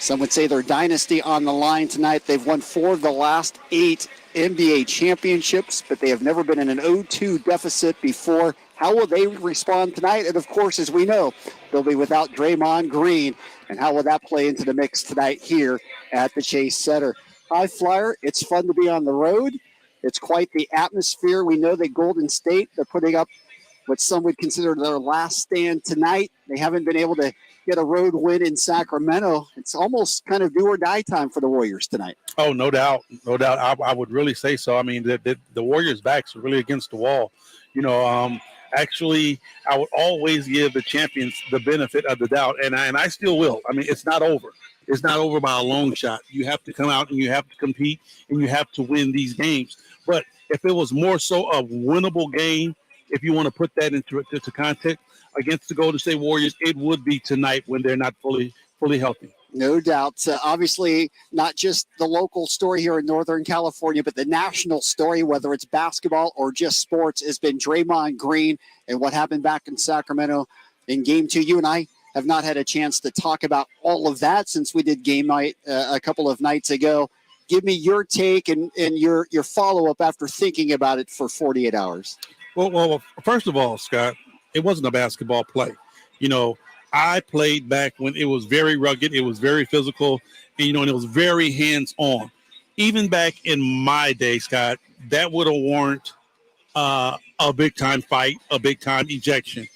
Some would say their dynasty on the line tonight. They've won 4 of the last 8 NBA championships, but they have never been in an 0-2 deficit before. How will they respond tonight? And, of course, as we know, they'll be without Draymond Green. And how will that play into the mix tonight here at the Chase Center? High Flyer, it's fun to be on the road. It's quite the atmosphere. We know that Golden State, they're putting up what some would consider their last stand tonight. They haven't been able to get a road win in Sacramento. It's almost kind of do or die time for the Warriors tonight. Oh, no doubt. No doubt. I would really say so. I mean, the Warriors' backs are really against the wall. Actually, I would always give the champions the benefit of the doubt, and I still will. I mean, it's not over. It's not over by a long shot. You have to come out and you have to compete and you have to win these games. But if it was more so a winnable game, if you want to put that into context, against the Golden State Warriors, it would be tonight when they're not fully healthy. No doubt. Obviously, not just the local story here in Northern California, but the national story, whether it's basketball or just sports, has been Draymond Green and what happened back in Sacramento in Game 2. You and I have not had a chance to talk about all of that since we did game night a couple of nights ago. Give me your take and your follow-up after thinking about it for 48 hours. Well, first of all, Scott, it wasn't a basketball play. I played back when it was very rugged, it was very physical, and it was very hands-on. Even back in my day, Scott, that would have warranted a big-time fight, a big-time ejection.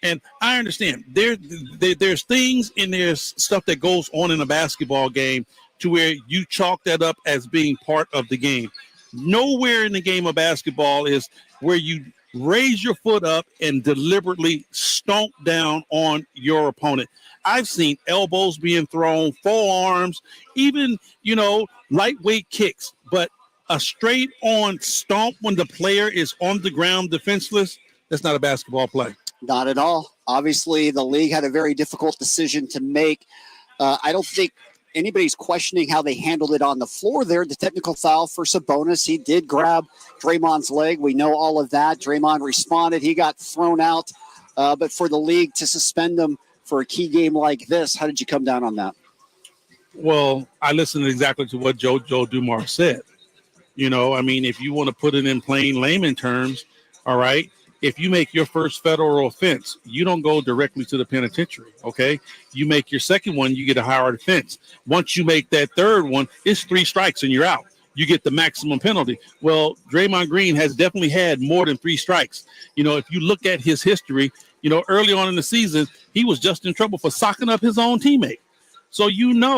And I understand there's things and there's stuff that goes on in a basketball game to where you chalk that up as being part of the game. Nowhere in the game of basketball is where you raise your foot up and deliberately stomp down on your opponent. I've seen elbows being thrown, forearms, even, lightweight kicks. But a straight-on stomp when the player is on the ground defenseless, that's not a basketball play. Not at all. Obviously, the league had a very difficult decision to make. I don't think anybody's questioning how they handled it on the floor there. The technical foul for Sabonis. He did grab Draymond's leg. We know all of that. Draymond responded. He got thrown out. But for the league to suspend him for a key game like this, how did you come down on that? Well, I listened exactly to what Joe Dumars said. If you want to put it in plain layman terms, all right, if you make your first federal offense, you don't go directly to the penitentiary, okay? You make your second one, you get a higher offense. Once you make that third one, it's 3 strikes and you're out. You get the maximum penalty. Well, Draymond Green has definitely had more than 3 strikes. If you look at his history, early on in the season, he was just in trouble for socking up his own teammate. So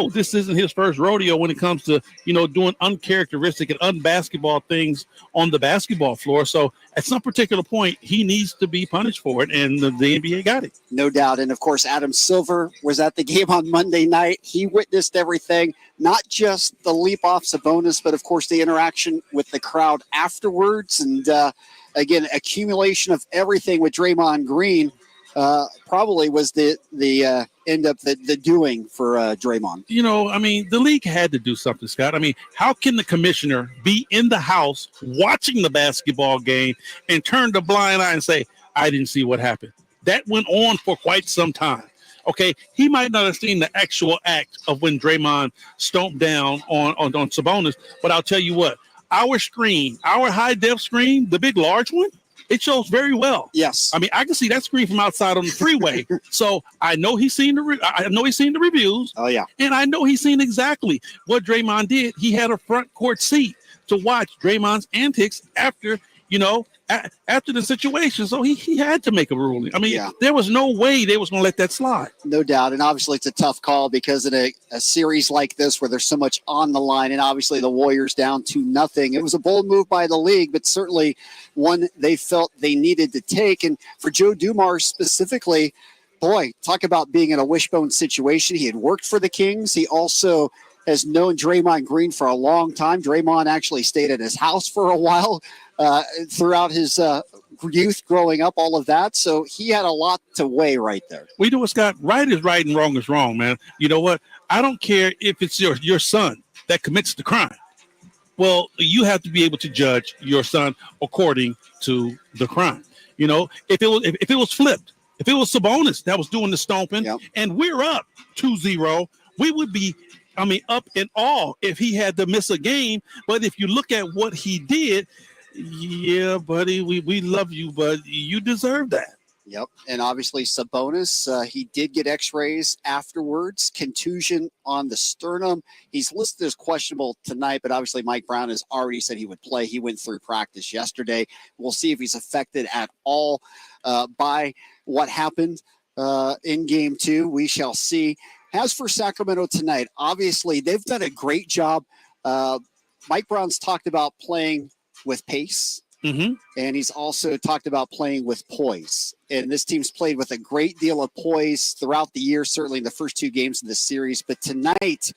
this isn't his first rodeo when it comes to, doing uncharacteristic and unbasketball things on the basketball floor. So at some particular point, he needs to be punished for it, and the NBA got it. No doubt. And, of course, Adam Silver was at the game on Monday night. He witnessed everything, not just the leap off Sabonis, but, of course, the interaction with the crowd afterwards. And, again, accumulation of everything with Draymond Green probably was the end up the doing for Draymond. The league had to do something, Scott. How can the commissioner be in the house watching the basketball game and turn the blind eye and say, I didn't see what happened? That went on for quite some time. Okay, he might not have seen the actual act of when Draymond stomped down on Sabonis, but I'll tell you what, our screen, our high-def screen, the big large one, it shows very well. Yes. I can see that screen from outside on the freeway. So I know he's seen the reviews. Oh, yeah. And I know he's seen exactly what Draymond did. He had a front court seat to watch Draymond's antics after the situation. So he had to make a ruling. There was no way they was going to let that slide. No doubt. And obviously it's a tough call because in a series like this where there's so much on the line, and obviously the Warriors down 2-0, it was a bold move by the league, but certainly one they felt they needed to take. And for Joe Dumars specifically, boy, talk about being in a wishbone situation. He had worked for the Kings. He also has known Draymond Green for a long time. Draymond actually stayed at his house for a while throughout his youth, growing up, all of that. So he had a lot to weigh right there. We know what, Scott? Right is right and wrong is wrong, man. You know what? I don't care if it's your son that commits the crime. Well, you have to be able to judge your son according to the crime. If it was flipped, if it was Sabonis that was doing the stomping, yep, and we're up 2-0, we would be, up in awe if he had to miss a game. But if you look at what he did, yeah, buddy, we love you, but you deserve that. Yep. And obviously Sabonis, he did get x-rays afterwards, contusion on the sternum. He's listed as questionable tonight, but obviously Mike Brown has already said he would play. He went through practice yesterday. We'll see if he's affected at all by what happened in game 2. We shall see. As for Sacramento tonight, obviously they've done a great job. Mike Brown's talked about playing with pace. Mm-hmm. And he's also talked about playing with poise. And this team's played with a great deal of poise throughout the year, certainly in the first 2 games of the series. But tonight,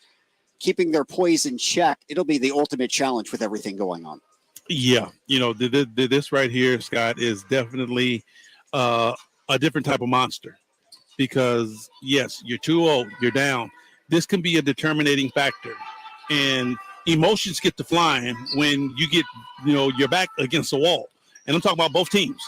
keeping their poise in check, it'll be the ultimate challenge with everything going on. Yeah. This right here, Scott, is definitely a different type of monster. Because, yes, you're 2-0, you're down. This can be a determining factor. And emotions get to flying when you get, your back against the wall. And I'm talking about both teams.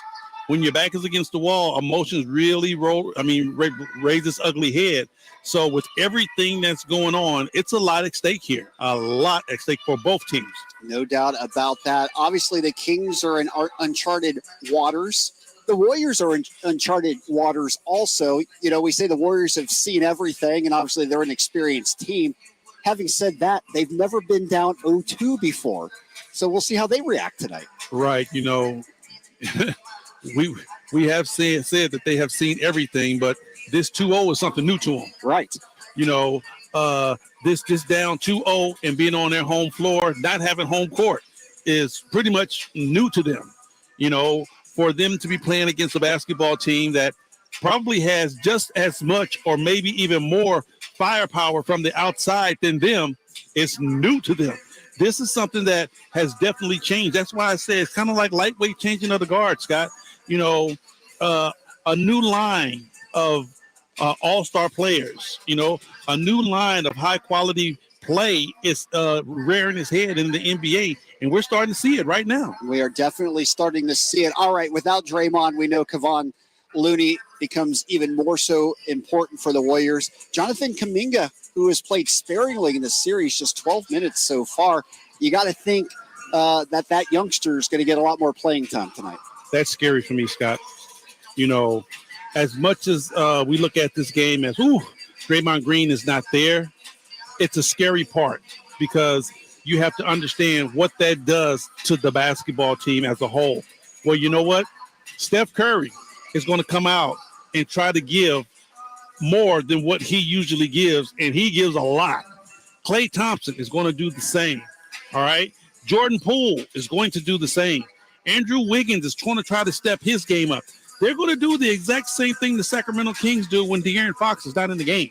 When your back is against the wall, emotions really raise this ugly head. So with everything that's going on, it's a lot at stake here. A lot at stake for both teams. No doubt about that. Obviously, the Kings are in uncharted waters. The Warriors are in uncharted waters also. We say the Warriors have seen everything, and obviously they're an experienced team. Having said that, they've never been down 0-2 before. So we'll see how they react tonight. Right. We have said that they have seen everything, but this 2-0 is something new to them. Right. This down 2-0 and being on their home floor, not having home court is pretty much new to them. For them to be playing against a basketball team that probably has just as much or maybe even more firepower from the outside than them, it's new to them. This is something that has definitely changed. That's why I say it's kind of like lightweight changing of the guard, Scott. A new line of all-star players, a new line of high-quality play is rearing its head in the NBA, and we're starting to see it right now. We are definitely starting to see it. All right, without Draymond, we know Kevon Looney becomes even more so important for the Warriors. Jonathan Kuminga, who has played sparingly in the series, just 12 minutes so far. You got to think that youngster is going to get a lot more playing time tonight. That's scary for me, Scott. As much as we look at this game as, Draymond Green is not there, it's a scary part because you have to understand what that does to the basketball team as a whole. Well, you know what? Steph Curry is going to come out and try to give more than what he usually gives, and he gives a lot. Klay Thompson is going to do the same, all right? Jordan Poole is going to do the same. Andrew Wiggins is going to try to step his game up. They're going to do the exact same thing the Sacramento Kings do when De'Aaron Fox is not in the game.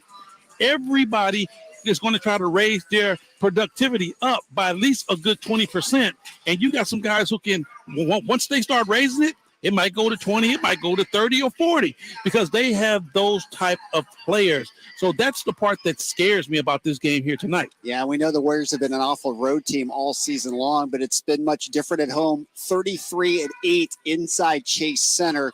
Everybody is going to try to raise their productivity up by at least a good 20%, and you got some guys who can, once they start raising it, it might go to 20, it might go to 30 or 40 because they have those type of players. So that's the part that scares me about this game here tonight. Yeah, we know the Warriors have been an awful road team all season long, but it's been much different at home. 33-8 inside Chase Center.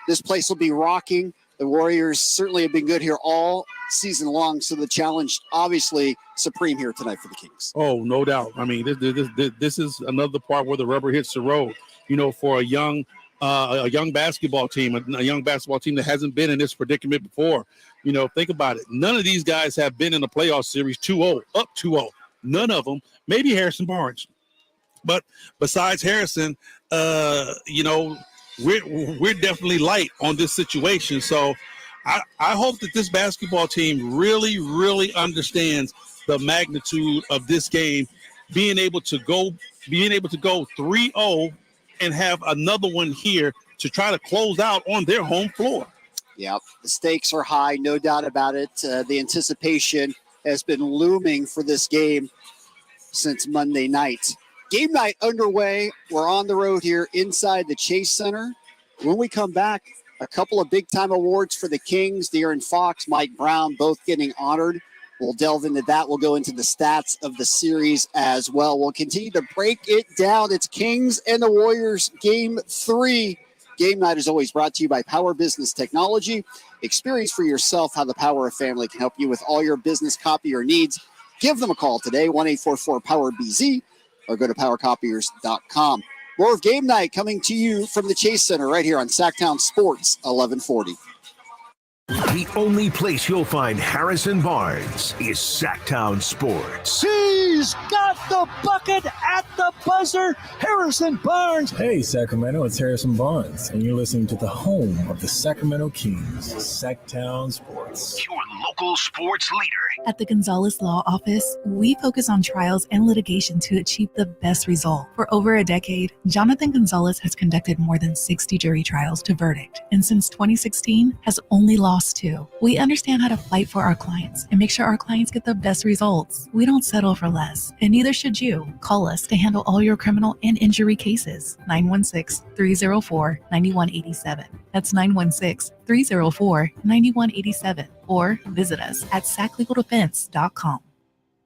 This place will be rocking. The Warriors certainly have been good here all season long, so the challenge obviously supreme here tonight for the Kings. Oh, no doubt. This is another part where the rubber hits the road. For a young basketball team, a young basketball team that hasn't been in this predicament before. Think about it. None of these guys have been in a playoff series 2-0, up 2-0. None of them. Maybe Harrison Barnes. But besides Harrison, we're definitely light on this situation. So I hope that this basketball team really, really understands the magnitude of this game, being able to go 3-0 and have another one here to try to close out on their home floor. Yep, the stakes are high, no doubt about it. The anticipation has been looming for this game since Monday night. Game night underway. We're on the road here inside the Chase Center. When we come back, a couple of big-time awards for the Kings. De'Aaron Fox, Mike Brown, both getting honored. We'll delve into that. We'll go into the stats of the series as well. We'll continue to break it down. It's Kings and the Warriors, Game 3 Game Night is always brought to you by Power Business Technology. Experience for yourself how the Power of Family can help you with all your business copier needs. Give them a call today, 1-844-POWER-BZ, or go to powercopiers.com. More of Game Night coming to you from the Chase Center right here on Sactown Sports, 1140. The only place you'll find Harrison Barnes is Sactown Sports. He's got the bucket at the buzzer. Harrison Barnes. Hey, Sacramento, it's Harrison Barnes, and you're listening to the home of the Sacramento Kings, Sactown Sports. Your local sports leader. At the Gonzalez Law Office, we focus on trials and litigation to achieve the best result. For over a decade, Jonathan Gonzalez has conducted more than 60 jury trials to verdict, and since 2016 has only lost 2. We understand how to fight for our clients and make sure our clients get the best results. We don't settle for less, and neither should you. Call us to handle all your criminal and injury cases. 916-304-9187. That's 916-304-9187. Or visit us at saclegaldefense.com.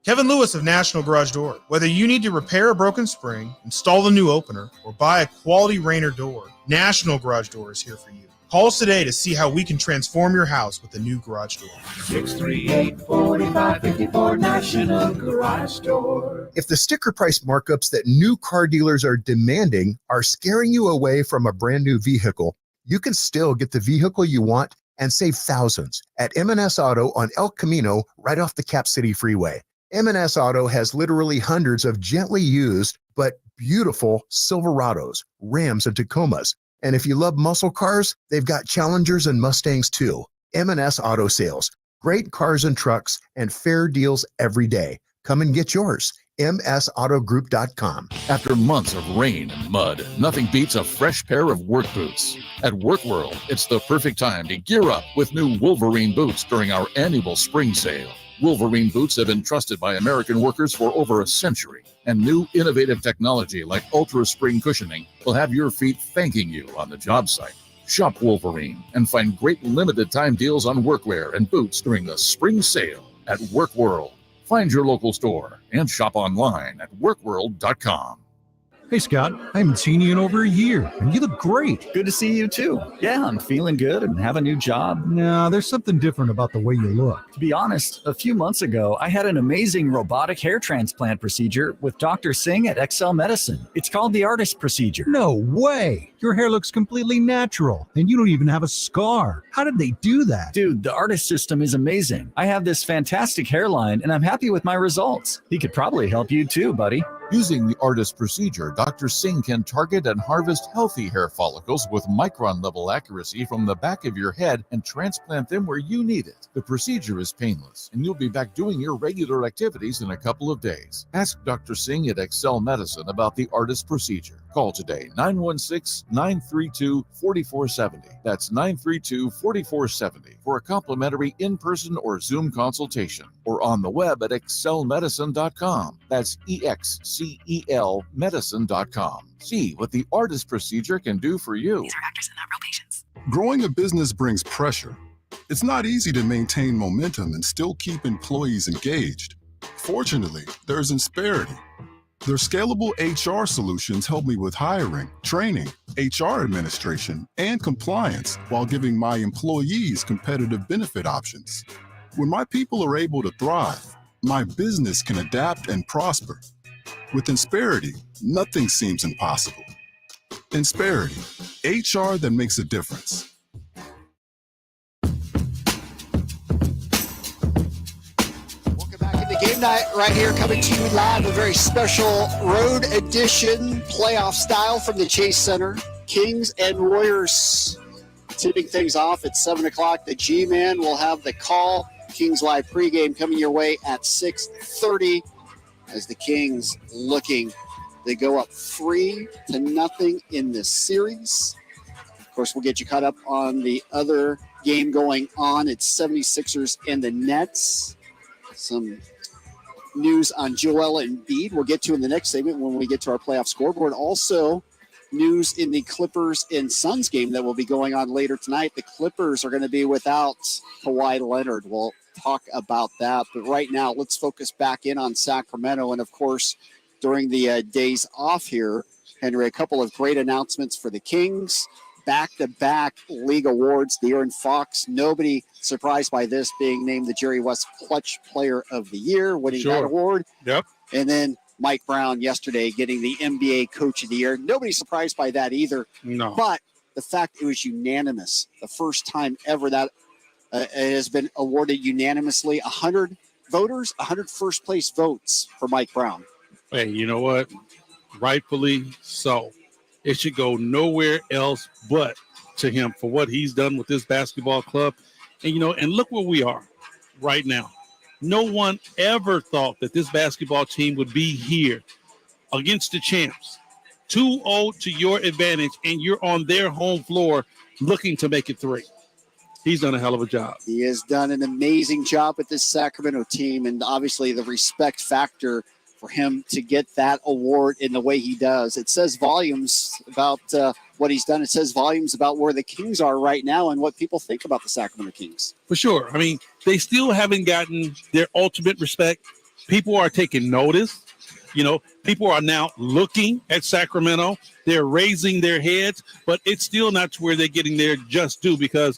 Kevin Lewis of National Garage Door. Whether you need to repair a broken spring, install the new opener, or buy a quality Rainer door, National Garage Door is here for you. Call us today to see how we can transform your house with a new garage door. 638-4554 National Garage Door. If the sticker price markups that new car dealers are demanding are scaring you away from a brand new vehicle, you can still get the vehicle you want and save thousands at M&S Auto on El Camino right off the Cap City Freeway. M&S Auto has literally hundreds of gently used but beautiful Silverados, Rams, and Tacomas. And if you love muscle cars, they've got Challengers and Mustangs too. M&S Auto Sales. Great cars and trucks and fair deals every day. Come and get yours. msautogroup.com. After months of rain and mud, nothing beats a fresh pair of work boots. At Work World, it's the perfect time to gear up with new Wolverine boots during our annual spring sale. Wolverine boots have been trusted by American workers for over a century, and new innovative technology like Ultra Spring cushioning will have your feet thanking you on the job site. Shop Wolverine and find great limited time deals on workwear and boots during the spring sale at Work World. Find your local store and shop online at workworld.com. Hey, Scott, I haven't seen you in over a year, and you look great. Good to see you, too. Yeah, I'm feeling good and have a new job. No, there's something different about the way you look. To be honest, a few months ago, I had an amazing robotic hair transplant procedure with Dr. Singh at Excel Medicine. It's called the artist procedure. No way. Your hair looks completely natural, and you don't even have a scar. How did they do that? Dude, the artist system is amazing. I have this fantastic hairline, and I'm happy with my results. He could probably help you, too, buddy. Using the artist procedure, Dr. Singh can target and harvest healthy hair follicles with micron-level accuracy from the back of your head and transplant them where you need it. The procedure is painless, and you'll be back doing your regular activities in a couple of days. Ask Dr. Singh at Excel Medicine about the artist procedure. Call today, 916-932-4470. That's 932-4470 for a complimentary in-person or Zoom consultation, or on the web at excelmedicine.com. That's EXCEL medicine.com. See what the artist procedure can do for you. These are actors and not real patients. Growing a business brings pressure. It's not easy to maintain momentum and still keep employees engaged. Fortunately, there's Insperity. Their scalable HR solutions help me with hiring, training, HR administration, and compliance while giving my employees competitive benefit options. When my people are able to thrive, my business can adapt and prosper. With Insperity, nothing seems impossible. Insperity, HR that makes a difference. Game night right here, coming to you live, a very special road edition, playoff style from the Chase Center. Kings and Warriors tipping things off at 7 o'clock. The G-Man will have the call. Kings Live pregame coming your way at 6:30 as the Kings looking. They go up 3-0 in this series. Of course, we'll get you caught up on the other game going on. It's 76ers and the Nets. Some news on Joel Embiid we'll get to in the next segment when we get to our playoff scoreboard. Also, news in the Clippers and Suns game that will be going on later tonight. The Clippers are going to be without Kawhi Leonard. We'll talk about that. But right now, let's focus back in on Sacramento. And, of course, during the days off here, Henry, a couple of great announcements for the Kings. back-to-back league awards. De'Aaron Fox, nobody surprised by this, being named the Jerry West Clutch Player of the Year, winning that award. Yep. And then Mike Brown yesterday getting the NBA Coach of the Year. Nobody surprised by that either. No. But the fact it was unanimous, the first time ever that it has been awarded unanimously, 100 voters, 100 first-place votes for Mike Brown. Hey, you know what? Rightfully so. It should go nowhere else but to him for what he's done with this basketball club. And, and look where we are right now. No one ever thought that this basketball team would be here against the champs. 2-0 to your advantage, and you're on their home floor looking to make it 3. He's done a hell of a job. He has done an amazing job with this Sacramento team, and obviously the respect factor for him to get that award in the way he does. It says volumes about what he's done. It says volumes about where the Kings are right now and what people think about the Sacramento Kings. For sure. I mean, they still haven't gotten their ultimate respect. People are taking notice. People are now looking at Sacramento. They're raising their heads, but it's still not to where they're getting their just due because,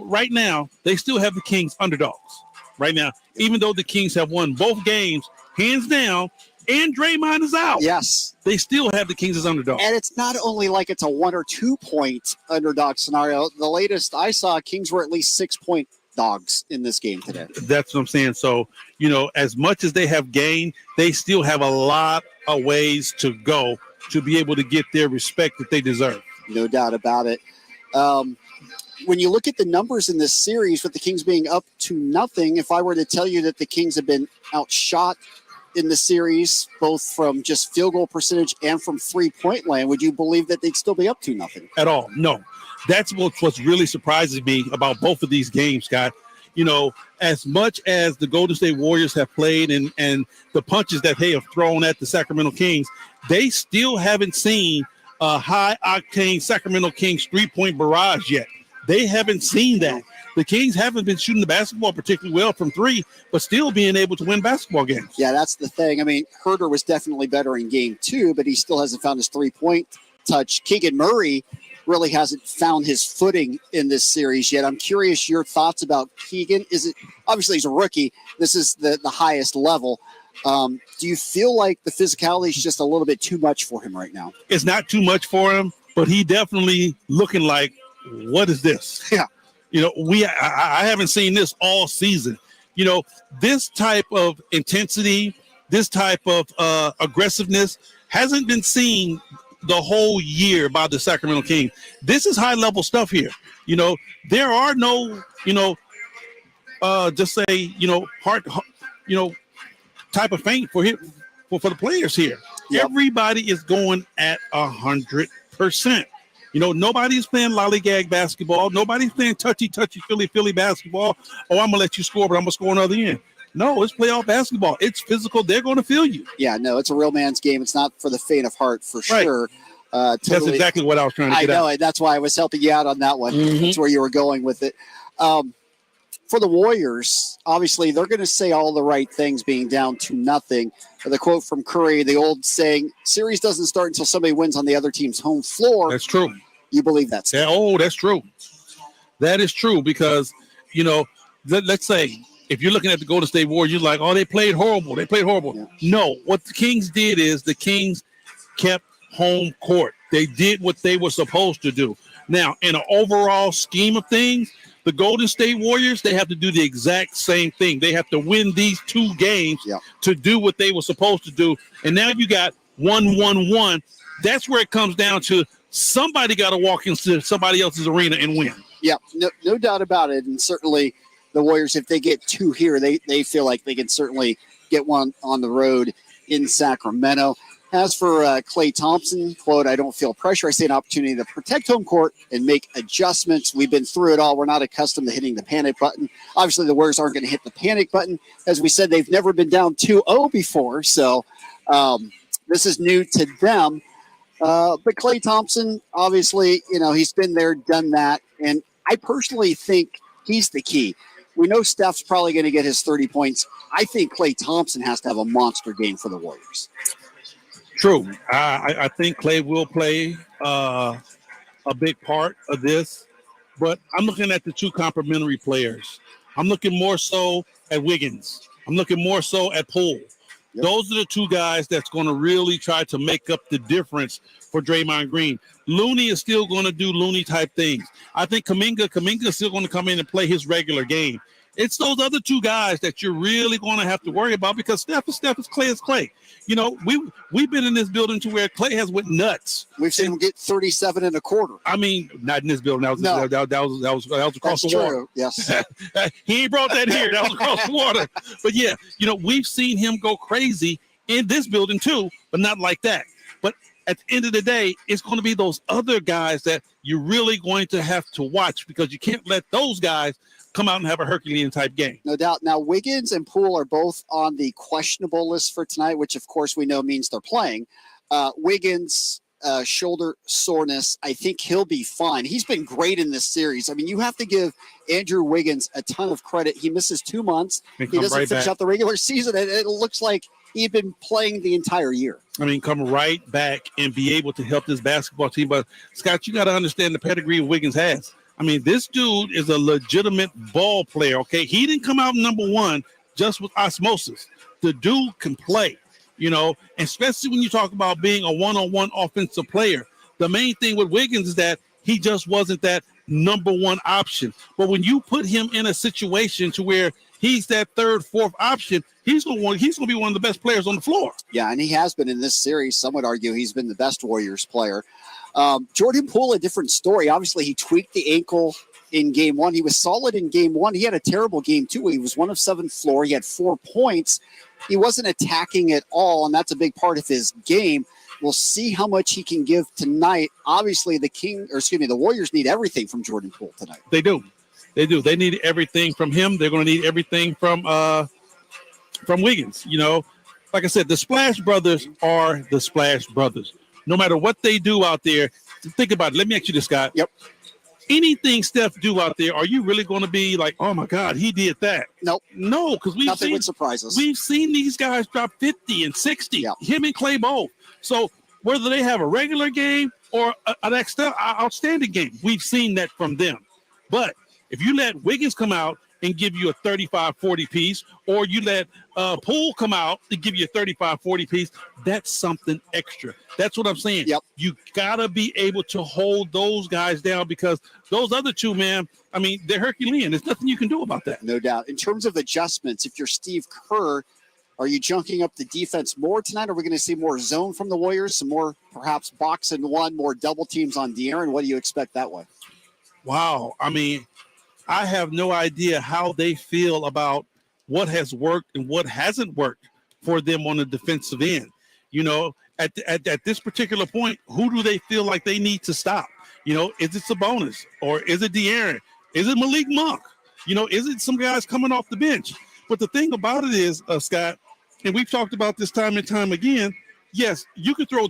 right now, they still have the Kings underdogs. Right now, even though the Kings have won both games, hands down, and Draymond is out. Yes. They still have the Kings as underdogs. And it's not only like it's a 1 or 2 point underdog scenario. The latest I saw, Kings were at least 6-point dogs in this game today. That's what I'm saying. So, as much as they have gained, they still have a lot of ways to go to be able to get their respect that they deserve. No doubt about it. When you look at the numbers in this series with the Kings being up 2-0, if I were to tell you that the Kings have been outshot in the series, both from just field goal percentage and from 3-point land, would you believe that they'd still be up 2-0? At all. No. That's what's really surprises me about both of these games, Scott. As much as the Golden State Warriors have played and the punches that they have thrown at the Sacramento Kings, they still haven't seen a high-octane Sacramento Kings 3-point barrage yet. They haven't seen that. The Kings haven't been shooting the basketball particularly well from 3, but still being able to win basketball games. Yeah, that's the thing. I mean, Herter was definitely better in game 2, but he still hasn't found his 3-point touch. Keegan Murray really hasn't found his footing in this series yet. I'm curious your thoughts about Keegan. Obviously he's a rookie. This is the highest level. Do you feel like the physicality is just a little bit too much for him right now? It's not too much for him, but he definitely looking like, what is this? Yeah. I haven't seen this all season. This type of intensity, this type of aggressiveness hasn't been seen the whole year by the Sacramento Kings. This is high level stuff here. There are no, just say, heart, type of feint for the players here. Yep. Everybody is going at 100%. Nobody's playing lollygag basketball. Nobody's playing touchy, Philly basketball. Oh, I'm going to let you score, but I'm going to score another end. No, it's playoff basketball. It's physical. They're going to feel you. Yeah, no, it's a real man's game. It's not for the faint of heart, for sure. Totally. That's exactly what I was trying to get at. I know, that's why I was helping you out on that one. Mm-hmm. That's where you were going with it. For the Warriors, obviously, they're going to say all the right things being down 2-0. The quote from Curry, the old saying, series doesn't start until somebody wins on the other team's home floor. That's true. You believe that? Yeah, that's true. That is true because, let's say if you're looking at the Golden State Warriors, you're like, oh, they played horrible. Yeah. No, what the Kings did is the Kings kept home court. They did what they were supposed to do. Now, in an overall scheme of things, the Golden State Warriors, they have to do the exact same thing. They have to win these 2 games to do what they were supposed to do. And now you got 1-1-1. That's where it comes down to somebody got to walk into somebody else's arena and win. Yeah, no doubt about it. And certainly the Warriors, if they get 2 here, they feel like they can certainly get one on the road in Sacramento. As for Klay Thompson, quote, I don't feel pressure. I see an opportunity to protect home court and make adjustments. We've been through it all. We're not accustomed to hitting the panic button. Obviously, the Warriors aren't going to hit the panic button. As we said, they've never been down 2-0 before, so this is new to them. But Klay Thompson, obviously, he's been there, done that, and I personally think he's the key. We know Steph's probably going to get his 30 points. I think Klay Thompson has to have a monster game for the Warriors. True. I think Klay will play a big part of this, but I'm looking at the two complementary players. I'm looking more so at Wiggins. I'm looking more so at Poole. Yep. Those are the two guys that's going to really try to make up the difference for Draymond Green. Looney is still going to do Looney-type things. I think Kuminga is still going to come in and play his regular game. It's those other two guys that you're really going to have to worry about because Steph is Clay is Clay. You know, we've been in this building to where Clay has went nuts. We've seen him get 37 and a quarter. I mean, not in this building. That was across the water. Yes. He ain't brought that here. That was across the water. But yeah, you know, we've seen him go crazy in this building too, but not like that. But at the end of the day, it's going to be those other guys that you're really going to have to watch because you can't let those guys come out and have a Herculean type game. No doubt. Now, Wiggins and Poole are both on the questionable list for tonight, which of course we know means they're playing. Wiggins, shoulder soreness. I think he'll be fine. He's been great in this series. I mean, you have to give Andrew Wiggins a ton of credit. He misses 2 months. He doesn't finish out the regular season. It looks like he'd been playing the entire year. I mean, come right back and be able to help this basketball team. But, Scott, you got to understand the pedigree Wiggins has. I mean, this dude is a legitimate ball player, okay? He didn't come out number one just with osmosis. The dude can play, you know, and especially when you talk about being a one-on-one offensive player. The main thing with Wiggins is that he just wasn't that number one option. But when you put him in a situation to where he's that third, fourth option, he's going to be one of the best players on the floor. Yeah, and he has been in this series. Some would argue he's been the best Warriors player. Jordan Poole, a different story. Obviously, he tweaked the ankle in game one. He was solid in game one. He had a terrible game, too. He was 1 of 7 floor. He had 4 points. He wasn't attacking at all, and that's a big part of his game. We'll see how much he can give tonight. Obviously, the Warriors need everything from Jordan Poole tonight. They do. They do. They need everything from him. They're going to need everything from Wiggins. You know, like I said, the Splash Brothers are the Splash Brothers. No matter what they do out there, think about it. Let me ask you this, Scott. Yep. Anything Steph do out there, are you really going to be like, oh my God, he did that? Nope. No, because nothing would surprise us. We've seen these guys drop 50 and 60. Yep. Him and Clay both. So whether they have a regular game or an outstanding game, we've seen that from them. But if you let Wiggins come out and give you a 35-40 piece, or you let Poole come out and give you a 35-40 piece, that's something extra. That's what I'm saying. Yep. You got to be able to hold those guys down because those other two, man, I mean, they're Herculean. There's nothing you can do about that. No doubt. In terms of adjustments, if you're Steve Kerr, are you junking up the defense more tonight? Are we going to see more zone from the Warriors, some more perhaps box and one, more double teams on De'Aaron? What do you expect that way? Wow. I mean, I have no idea how they feel about what has worked and what hasn't worked for them on the defensive end. You know, at this particular point, who do they feel like they need to stop? You know, is it Sabonis or is it De'Aaron? Is it Malik Monk? You know, is it some guys coming off the bench? But the thing about it is, Scott, and we've talked about this time and time again, yes, you could throw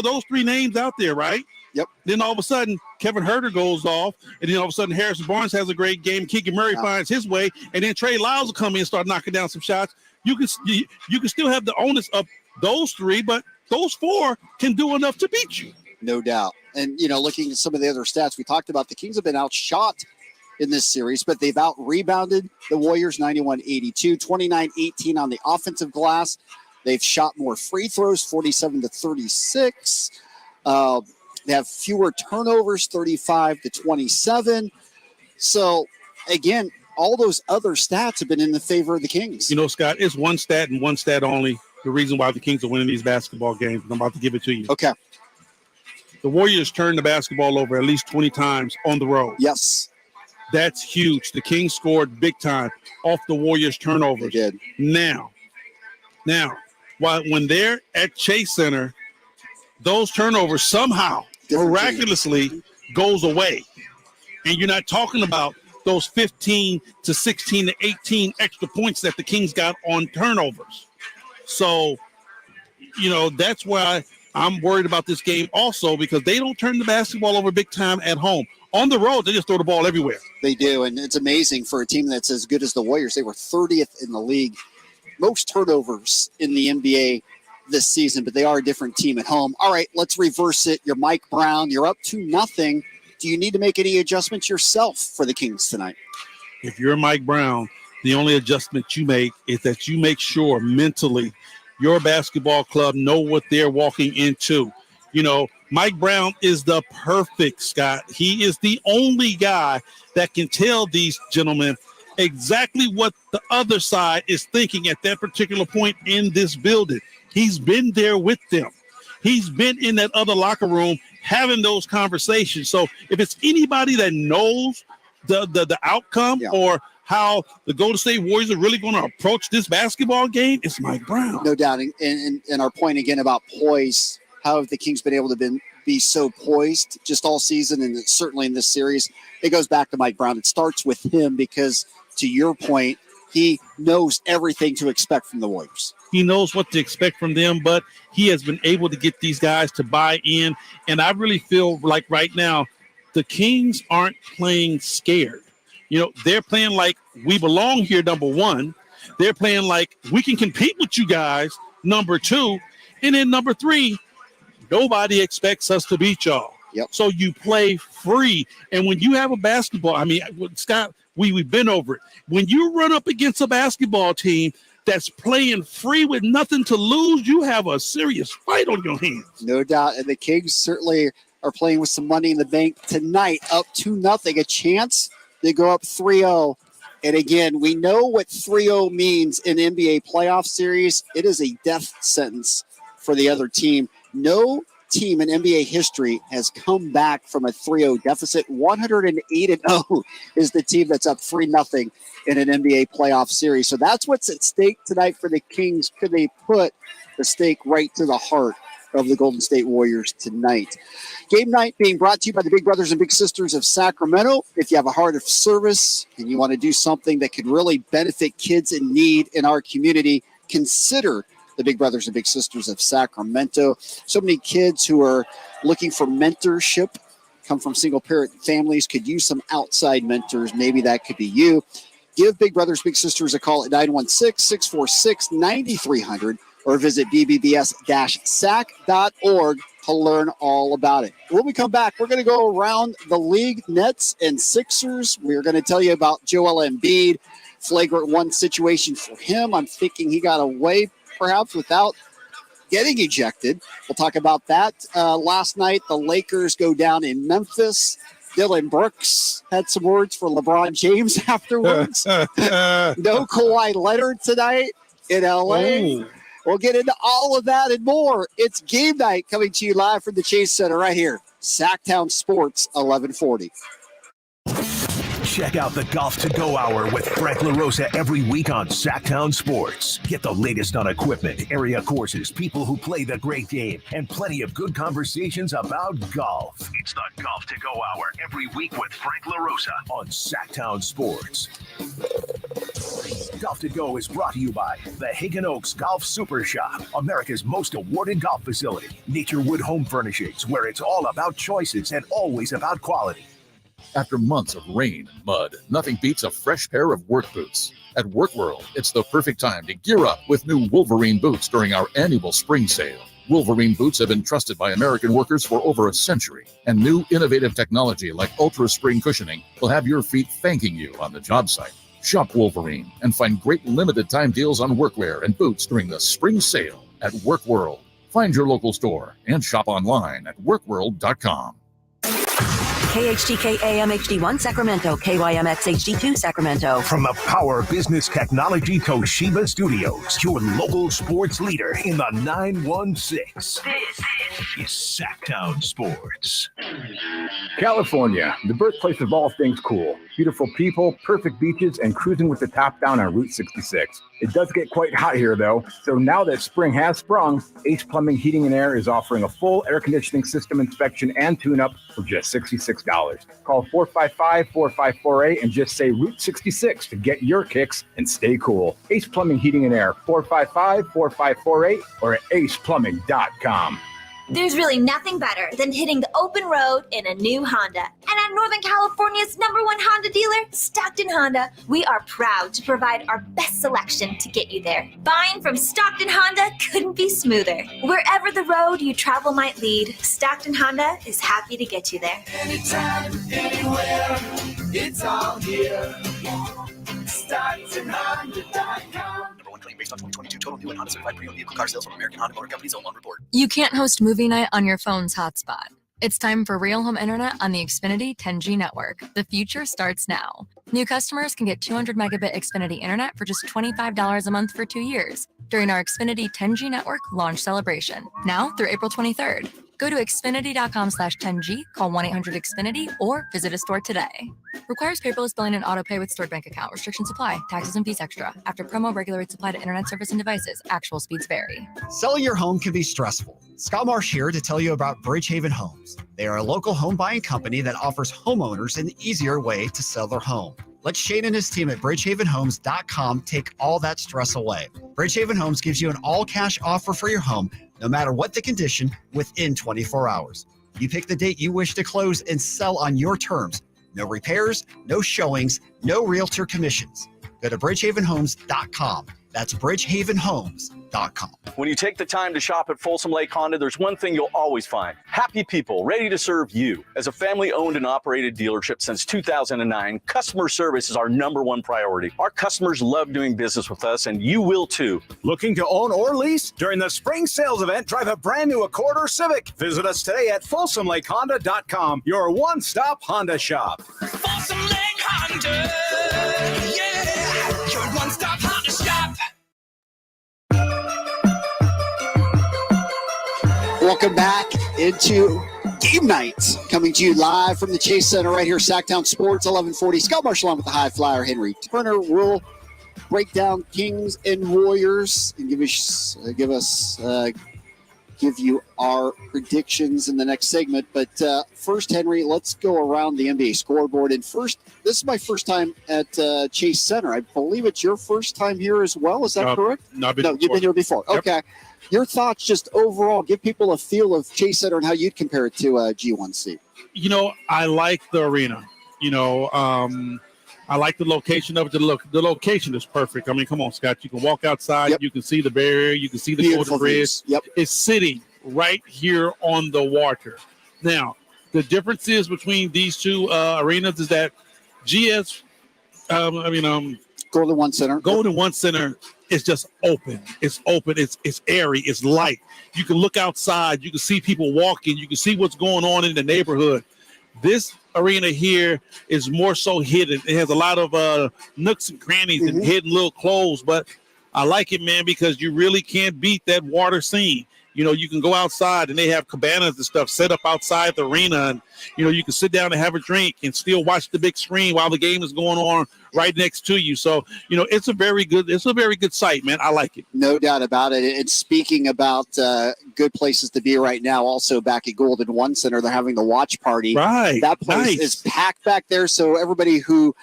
those 3 names out there, right? Yep. Then all of a sudden, Kevin Huerter goes off, and then all of a sudden, Harrison Barnes has a great game. Keegan Murray finds his way, and then Trey Lyles will come in and start knocking down some shots. You can still have the onus of those 3, but those 4 can do enough to beat you. No doubt. And, you know, looking at some of the other stats, we talked about the Kings have been outshot in this series, but they've out-rebounded the Warriors 91-82, 29-18 on the offensive glass. They've shot more free throws, 47-36. They have fewer turnovers, 35-27. So, again, all those other stats have been in the favor of the Kings. You know, Scott, it's one stat and one stat only, the reason why the Kings are winning these basketball games. I'm about to give it to you. Okay. The Warriors turned the basketball over at least 20 times on the road. Yes. That's huge. The Kings scored big time off the Warriors' turnovers. They did. Now, when they're at Chase Center, those turnovers somehow miraculously goes away. And you're not talking about those 15 to 16 to 18 extra points that the Kings got on turnovers. So, you know, that's why I'm worried about this game also, because they don't turn the basketball over big time at home. On the road, they just throw the ball everywhere. They do, and it's amazing for a team that's as good as the Warriors. They were 30th in the league. Most turnovers in the NBA this season, but they are a different team at home. All right, let's reverse it. You're Mike Brown. You're up 2-0. Do you need to make any adjustments yourself for the Kings tonight? If you're Mike Brown, the only adjustment you make is that you make sure mentally your basketball club know what they're walking into. You know, Mike Brown is the perfect, Scott. He is the only guy that can tell these gentlemen exactly what the other side is thinking at that particular point in this building. He's been there with them. He's been in that other locker room having those conversations. So if it's anybody that knows the outcome or how the Golden State Warriors are really going to approach this basketball game, it's Mike Brown. No doubt. And our point again about poise, how have the Kings been able to be so poised just all season and certainly in this series? It goes back to Mike Brown. It starts with him because, to your point, he knows everything to expect from the Warriors. He knows what to expect from them, but he has been able to get these guys to buy in. And I really feel like right now the Kings aren't playing scared. You know, they're playing like we belong here, number one. They're playing like we can compete with you guys, number two. And then number three, nobody expects us to beat y'all. Yep. So you play free. And when you have a basketball, I mean, Scott, we've been over it. When you run up against a basketball team that's playing free with nothing to lose, you have a serious fight on your hands. No doubt. And the Kings certainly are playing with some money in the bank tonight, up 2-0, a chance to go up 3-0. And again, we know what 3-0 means in NBA playoff series. It is a death sentence for the other team. No team in NBA history has come back from a 3-0 deficit. 108-0 is the team that's up 3-0 in an NBA playoff series. So that's what's at stake tonight for the Kings. Could they put the stake right to the heart of the Golden State Warriors tonight? Game night being brought to you by the Big Brothers and Big Sisters of Sacramento. If you have a heart of service and you want to do something that could really benefit kids in need in our community, consider the Big Brothers and Big Sisters of Sacramento. So many kids who are looking for mentorship, come from single parent families, could use some outside mentors. Maybe that could be you. Give Big Brothers, Big Sisters a call at 916-646-9300 or visit bbbs-sac.org to learn all about it. When we come back, we're going to go around the league, Nets and Sixers. We're going to tell you about Joel Embiid, flagrant one situation for him. I'm thinking he got away perhaps without getting ejected. We'll talk about that. Last night, the Lakers go down in Memphis. Dylan Brooks had some words for LeBron James afterwards. No Kawhi Leonard tonight in L.A. We'll get into all of that and more. It's game night coming to you live from the Chase Center right here. Sactown Sports, 1140. Check out the Golf to Go Hour with Frank LaRosa every week on Sactown Sports. Get the latest on equipment, area courses, people who play the great game, and plenty of good conversations about golf. It's the Golf to Go Hour every week with Frank LaRosa on Sactown Sports. Golf to Go is brought to you by the Hagen Oaks Golf Super Shop, America's most awarded golf facility. Naturewood Home Furnishings, where it's all about choices and always about quality. After months of rain and mud, nothing beats a fresh pair of work boots. At Work World, it's the perfect time to gear up with new Wolverine boots during our annual spring sale. Wolverine boots have been trusted by American workers for over a century, and new innovative technology like Ultra Spring cushioning will have your feet thanking you on the job site. Shop Wolverine and find great limited time deals on workwear and boots during the spring sale at Work World. Find your local store and shop online at workworld.com. KHTK AM HD1 Sacramento, KYMX HD2 Sacramento. From the Power Business Technology Toshiba Studios, your local sports leader in the 916. This is Sactown Sports. California, the birthplace of all things cool. Beautiful people, perfect beaches, and cruising with the top down on Route 66. It does get quite hot here, though, so now that spring has sprung, Ace Plumbing Heating and Air is offering a full air conditioning system inspection and tune-up for just $66. Call 455-4548 and just say Route 66 to get your kicks and stay cool. Ace Plumbing Heating and Air, 455-4548 or at aceplumbing.com. There's really nothing better than hitting the open road in a new Honda. And at Northern California's #1 Honda dealer, Stockton Honda, we are proud to provide our best selection to get you there. Buying from Stockton Honda couldn't be smoother. Wherever the road you travel might lead, Stockton Honda is happy to get you there. Anytime, anywhere, it's all here. StocktonHonda.com. #1 claim based on 2022 total new and Honda certified pre-owned vehicle car sales from American Honda Motor Company's own report. You can't host movie night on your phone's hotspot. It's time for real home internet on the Xfinity 10G network. The future starts now. New customers can get 200 megabit Xfinity internet for just $25 a month for 2 years during our Xfinity 10G network launch celebration, now through April 23rd. Go to Xfinity.com/10G, call 1-800-XFINITY, or visit a store today. Requires paperless billing and auto pay with stored bank account. Restrictions apply. Taxes and fees extra. After promo, regular rates apply to internet service and devices. Actual speeds vary. Selling your home can be stressful. Scott Marsh here to tell you about Bridgehaven Homes. They are a local home buying company that offers homeowners an easier way to sell their home. Let Shane and his team at BridgehavenHomes.com take all that stress away. Bridgehaven Homes gives you an all-cash offer for your home, no matter what the condition, within 24 hours. You pick the date you wish to close and sell on your terms. No repairs, no showings, no realtor commissions. Go to BridgehavenHomes.com. That's BridgehavenHomes.com. When you take the time to shop at Folsom Lake Honda, there's one thing you'll always find: happy people ready to serve you. As a family-owned and operated dealership since 2009, customer service is our #1 priority. Our customers love doing business with us, and you will too. Looking to own or lease? During the spring sales event, drive a brand new Accord or Civic. Visit us today at FolsomLakeHonda.com, your one-stop Honda shop. Folsom Lake Honda, yeah, your one-stop Honda shop. Welcome back into game night, coming to you live from the Chase Center right here, Sactown Sports, 1140. Scott Marshall on with the high flyer, Henry Turner. Will break down Kings and Warriors and give you our predictions in the next segment. But first, Henry, let's go around the NBA scoreboard. And first, this is my first time at Chase Center. I believe it's your first time here as well. Is that correct? No, you've been here before. Yep. Okay. Your thoughts just overall, give people a feel of Chase Center and how you'd compare it to G1C. You know, I like the arena. You know, I like the location of it. The location is perfect. I mean, come on, Scott. You can walk outside. Yep. You can see the barrier. You can see the Golden Bridge. Yep. It's sitting right here on the water. Now, the difference is between these two arenas is that Golden One Center is just open. It's open. It's airy. It's light. You can look outside. You can see people walking. You can see what's going on in the neighborhood. This arena here is more so hidden. It has a lot of nooks and crannies and hidden little clothes, but I like it, man, because you really can't beat that water scene. You know, you can go outside and they have cabanas and stuff set up outside the arena, and you know, you can sit down and have a drink and still watch the big screen while the game is going on right next to you. So, you know, it's a very good site, man. I like it. No doubt about it. And speaking about good places to be right now, also back at Golden One Center, they're having the watch party. Right. That place is packed back there. So everybody who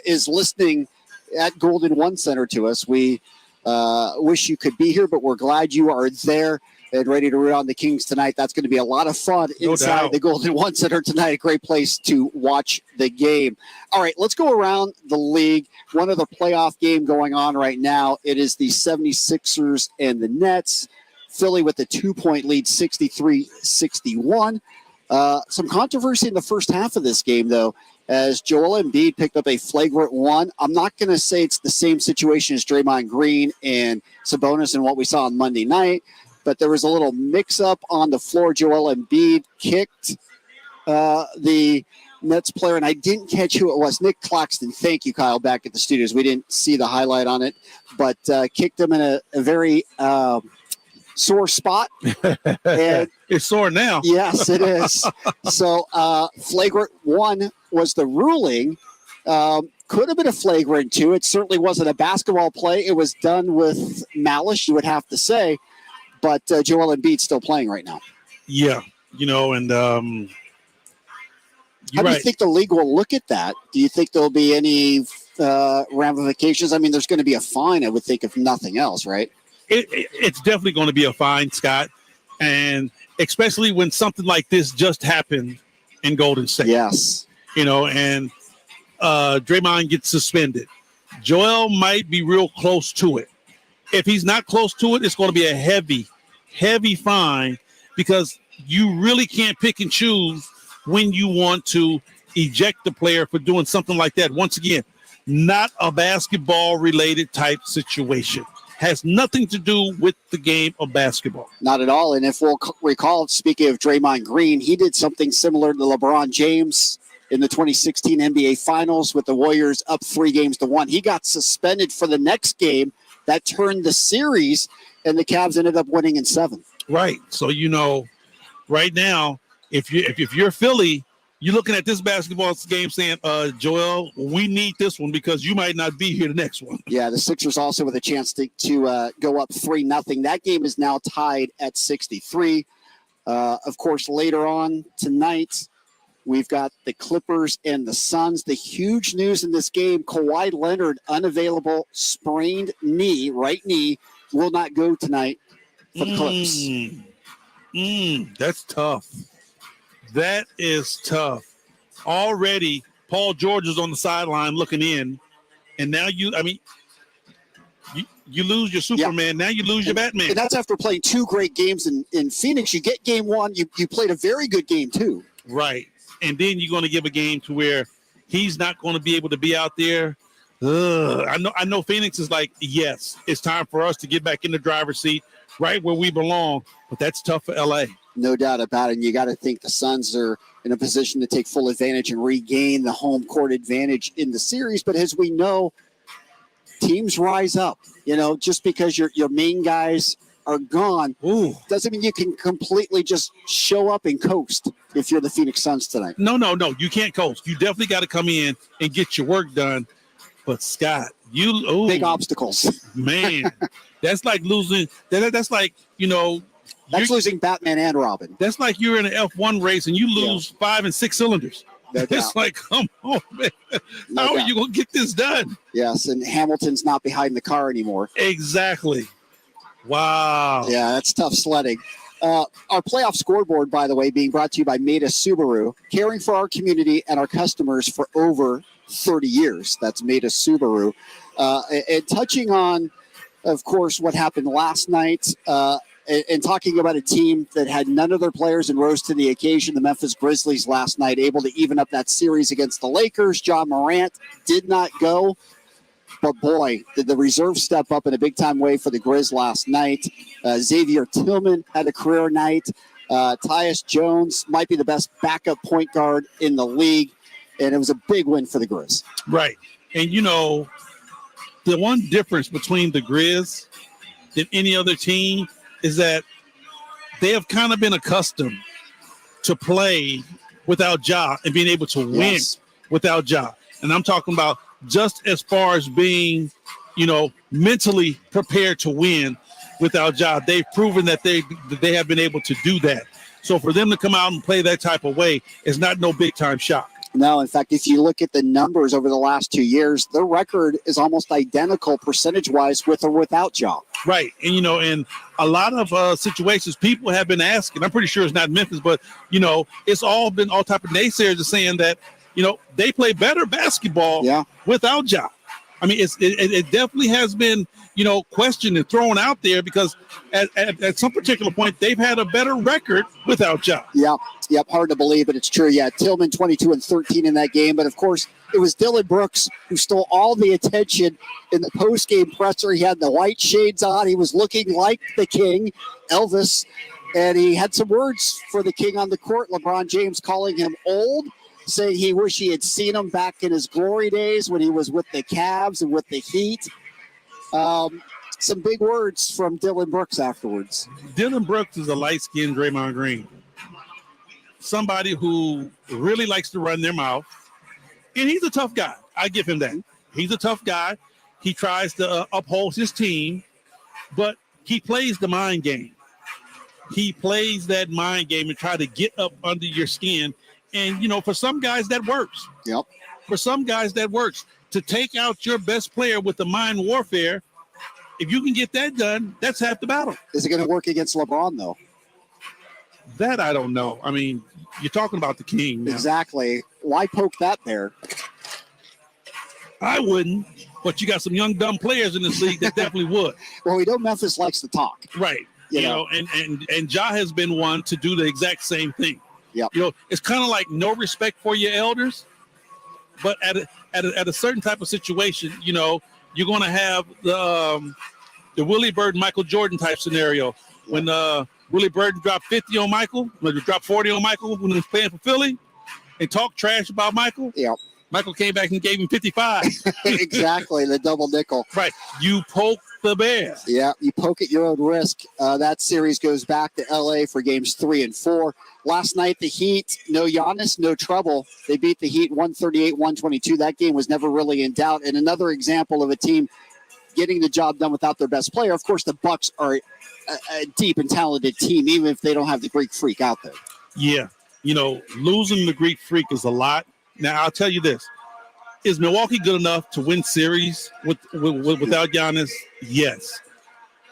is listening at Golden One Center to us, we wish you could be here, but we're glad you are there and ready to root on the Kings tonight. That's going to be a lot of fun inside the Golden One Center tonight. A great place to watch the game. All right, let's go around the league. One of the playoff game going on right now. It is the 76ers and the Nets. Philly with a 2-point lead, 63-61. Some controversy in the first half of this game, though, as Joel Embiid picked up a flagrant one. I'm not going to say it's the same situation as Draymond Green and Sabonis and what we saw on Monday night, but there was a little mix-up on the floor. Joel Embiid kicked the Nets player, and I didn't catch who it was. Nick Claxton. Thank you, Kyle, back at the studios. We didn't see the highlight on it, but kicked him in a very sore spot. And it's sore now. Yes, it is. So flagrant one was the ruling. Could have been a flagrant two. It certainly wasn't a basketball play. It was done with malice, you would have to say. But Joel Embiid's still playing right now. Yeah, you know, and how do you think the league will look at that? Do you think there'll be any ramifications? I mean, there's going to be a fine, I would think, if nothing else, right? It's definitely going to be a fine, Scott. And especially when something like this just happened in Golden State. Yes. And Draymond gets suspended. Joel might be real close to it. If he's not close to it, it's going to be a heavy, heavy fine, because you really can't pick and choose when you want to eject the player for doing something like that. Once again, not a basketball-related type situation. Has nothing to do with the game of basketball. Not at all. And if we'll recall, speaking of Draymond Green, he did something similar to LeBron James in the 2016 NBA Finals with the Warriors up 3-1. He got suspended for the next game. That turned the series, and the Cavs ended up winning in 7. Right. So, right now, if you're Philly, you're looking at this basketball game saying, Joel, we need this one because you might not be here the next one. Yeah, the Sixers also with a chance to go up 3-0. That game is now tied at 63. Of course, later on tonight, we've got the Clippers and the Suns. The huge news in this game, Kawhi Leonard, unavailable, sprained knee, right knee, will not go tonight for the Clips. That's tough. That is tough. Already, Paul George is on the sideline looking in, and now you lose your Superman. Yeah. Now you lose your Batman. And that's after playing 2 great games in Phoenix. You get game 1. You played a very good game, too. Right. And then you're going to give a game to where he's not going to be able to be out there. I know Phoenix is like, yes, it's time for us to get back in the driver's seat, right where we belong. But that's tough for LA. No doubt about it. And you got to think the Suns are in a position to take full advantage and regain the home court advantage in the series. But as we know, teams rise up. Just because your main guys are gone, doesn't mean you can completely just show up and coast if you're the Phoenix Suns tonight. No. You can't coast. You definitely got to come in and get your work done. But, Scott, big obstacles. Man, that's like losing. That's like, that's losing Batman and Robin. That's like you're in an F1 race and you lose 5 and 6 cylinders. It's like, come on, man. How are you going to get this done? Yes, and Hamilton's not behind the car anymore. Exactly. Wow. Yeah, that's tough sledding. Our playoff scoreboard, by the way, being brought to you by Maida Subaru, caring for our community and our customers for over 30 years. That's Maida Subaru. And touching on, of course, what happened last night, and talking about a team that had none of their players and rose to the occasion, the Memphis Grizzlies last night, able to even up that series against the Lakers. John Morant did not go. But, boy, did the reserve step up in a big-time way for the Grizz last night. Xavier Tillman had a career night. Tyus Jones might be the best backup point guard in the league, and it was a big win for the Grizz. Right. And, the one difference between the Grizz than any other team is that they have kind of been accustomed to play without Ja and being able to win without Ja. And I'm talking about just as far as being, mentally prepared to win without Ja. They've proven that they have been able to do that. So for them to come out and play that type of way is not no big-time shock. No, in fact, if you look at the numbers over the last 2 years, their record is almost identical percentage-wise with or without Ja. Right. And, in a lot of situations, people have been asking, I'm pretty sure it's not Memphis, but, it's all been all type of naysayers are saying that, they play better basketball without Ja. I mean, it definitely has been, questioned and thrown out there because at some particular point, they've had a better record without Ja. Yep, hard to believe, but it's true. Yeah, Tillman 22 and 13 in that game. But, of course, it was Dylan Brooks who stole all the attention in the post-game presser. He had the white shades on. He was looking like the king, Elvis, and he had some words for the king on the court. LeBron James calling him old, saying he wished he had seen him back in his glory days when he was with the Cavs and with the Heat. Some big words from Dylan Brooks afterwards. Dylan Brooks is a light-skinned Draymond Green. Somebody who really likes to run their mouth. And he's a tough guy. I give him that. He's a tough guy. He tries to uphold his team, but he plays the mind game. He plays that mind game and try to get up under your skin. And, for some guys, that works. Yep. For some guys, that works. To take out your best player with the mind warfare, if you can get that done, that's half the battle. Is it going to work against LeBron, though? That I don't know. I mean, you're talking about the King now. Exactly. Why poke that there? I wouldn't, but you got some young, dumb players in this league that definitely would. Well, we know Memphis likes to talk. Right. You know, and Ja has been one to do the exact same thing. Yep. You know, it's kind of like no respect for your elders, but at a certain type of situation, you know, you're going to have the Willie Bird, Michael Jordan type scenario. When Willie Bird dropped 50 on Michael, dropped 40 on Michael when he was playing for Philly, and talked trash about Michael. Yep. Michael came back and gave him 55. Exactly, the double nickel. Right. You poke the bear. Yeah, you poke at your own risk. That series goes back to L.A. for games 3 and 4. Last night, the Heat, no Giannis, no trouble. They beat the Heat 138-122. That game was never really in doubt. And another example of a team getting the job done without their best player. Of course, the Bucks are a deep and talented team, even if they don't have the Greek Freak out there. Yeah. You know, losing the Greek Freak is a lot. Now, I'll tell you this. Is Milwaukee good enough to win series without Giannis? Yes.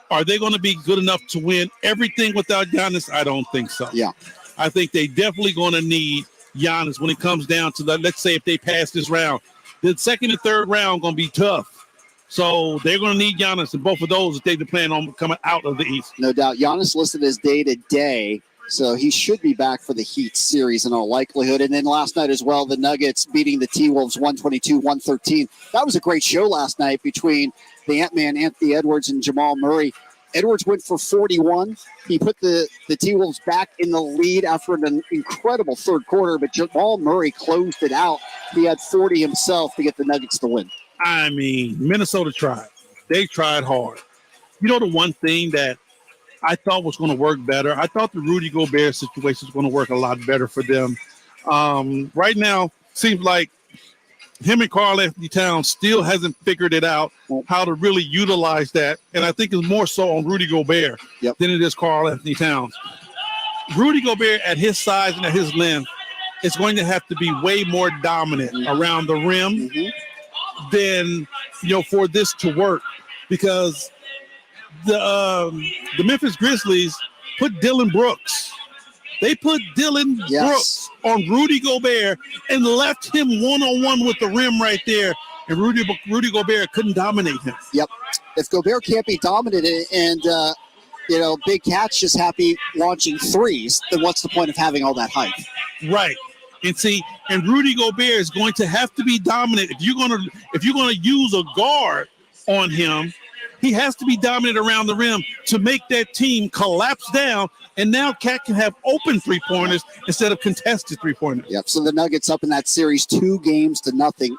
Are they going to be good enough to win everything without Giannis? I don't think so. Yeah. I think they definitely going to need Giannis when it comes down to let's say if they pass this round. The second and third round going to be tough. So they're going to need Giannis in both of those if they've been planning on coming out of the East. No doubt. Giannis listed as day-to-day. So he should be back for the Heat series in all likelihood. And then last night as well, the Nuggets beating the T-Wolves 122-113. That was a great show last night between the Ant-Man, Anthony Edwards, and Jamal Murray. Edwards went for 41. He put the T-Wolves back in the lead after an incredible third quarter, but Jamal Murray closed it out. He had 40 himself to get the Nuggets to win. I mean, Minnesota tried. They tried hard. You know the one thing that I thought was going to work better? I thought the Rudy Gobert situation was going to work a lot better for them. Right now, seems like him and Karl Anthony Towns still hasn't figured it out how to really utilize that. And I think it's more so on Rudy Gobert than it is Karl Anthony Towns. Rudy Gobert at his size and at his length is going to have to be way more dominant around the rim than, for this to work, because the Memphis Grizzlies put Dylan Brooks. They put Dylan Brooks on Rudy Gobert and left him one-on-one with the rim right there, and Rudy Gobert couldn't dominate him. Yep. If Gobert can't be dominated and, Big Cat's just happy launching threes, then what's the point of having all that height? Right. And Rudy Gobert is going to have to be dominant. If you're gonna use a guard on him, he has to be dominant around the rim to make that team collapse down. And now Cat can have open three-pointers instead of contested three-pointers. Yep. So the Nuggets up in that series 2-0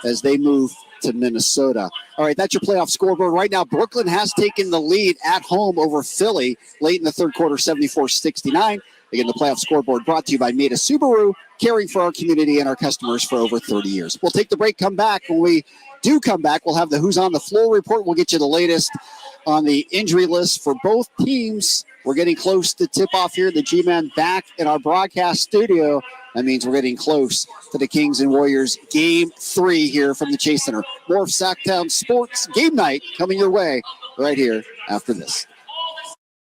as they move to Minnesota. All right, that's your playoff scoreboard. Right now, Brooklyn has taken the lead at home over Philly late in the third quarter, 74-69. Again, the playoff scoreboard brought to you by Meta Subaru, caring for our community and our customers for over 30 years. We'll take the break, come back. When we do come back, we'll have the Who's on the Floor report. We'll get you the latest on the injury list for both teams. We're getting close to tip-off here. The G-Man back in our broadcast studio. That means we're getting close to the Kings and Warriors Game 3 here from the Chase Center. More of Sactown Sports Game Night coming your way right here after this.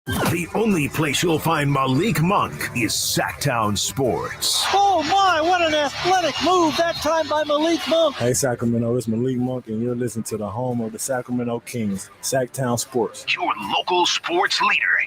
The only place you'll find Malik Monk is Sactown Sports. Oh my, what an athletic move that time by Malik Monk. Hey Sacramento, it's Malik Monk and you're listening to the home of the Sacramento Kings, Sactown Sports. Your local sports leader.